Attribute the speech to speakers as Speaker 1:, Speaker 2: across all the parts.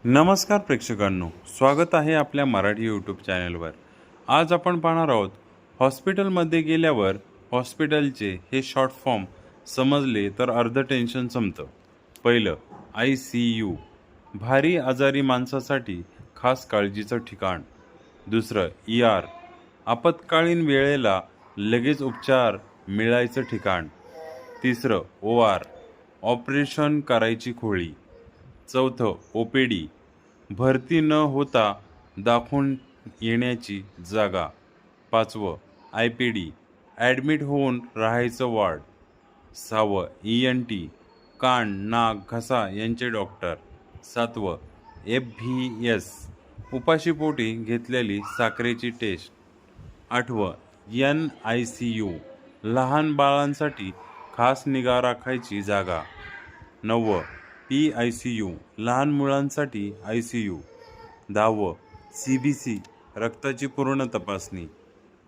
Speaker 1: नमस्कार प्रेक्षकांनो, स्वागत आहे आपल्या मराठी यूट्यूब चॅनलवर। आज आपण पाहणार आहोत हॉस्पिटलमध्ये गेल्यावर हॉस्पिटलचे हे शॉर्ट फॉर्म समजले तर अर्ध टेन्शन संपतं। पहिलं, ICU, भारी आजारी माणसासाठी खास काळजीचं ठिकाण। दुसरं, ER, आपत्कालीन वेळेला लगेच उपचार मिळायचं ठिकाण। तिसरं, OR, ऑपरेशन करायची खोळी। चौथं, OPD, भरती न होता दाखवून येण्याची जागा। पाचवं, IPD, ॲडमिट होऊन राहायचं वॉर्ड। सहावं, ENT, कान नाक घसा यांचे डॉक्टर। सातवं, FVS, उपाशीपोटी घेतलेली साखरेची टेस्ट। आठवं, NICU, लहान बाळांसाठी खास निगा राखायची जागा। नववं, PICU, लहान मुलांसाठी ICU। दहावं, CBC, रक्ताची पूर्ण तपासणी।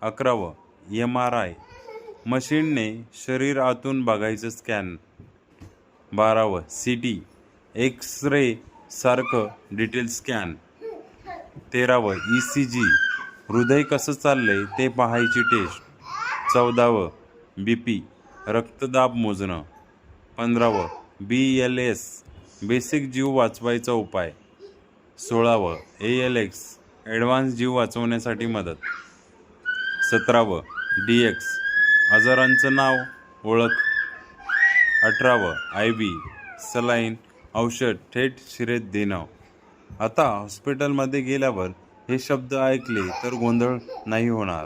Speaker 1: 11वं, MRI, मशीनने शरीर आतून बघायचं स्कॅन। 12वं, CT, एक्स-रे सारखं डिटेल स्कॅन। 13वं, ECG, हृदय कसं चाललंय ते पाहायची टेस्ट। 14वं, BP, रक्तदाब मोजणं। 15वं, BLS, बेसिक जीव वाचवायचा उपाय। 16वं, ALX, ॲडव्हान्स जीव वाचवण्यासाठी मदत। 17वं, DX, आजारांचं नाव ओळख। 18वं, IV, सलाईन औषध थेट शिरेत देणं। आता हॉस्पिटलमध्ये गेल्यावर हे शब्द ऐकले तर गोंधळ नाही होणार।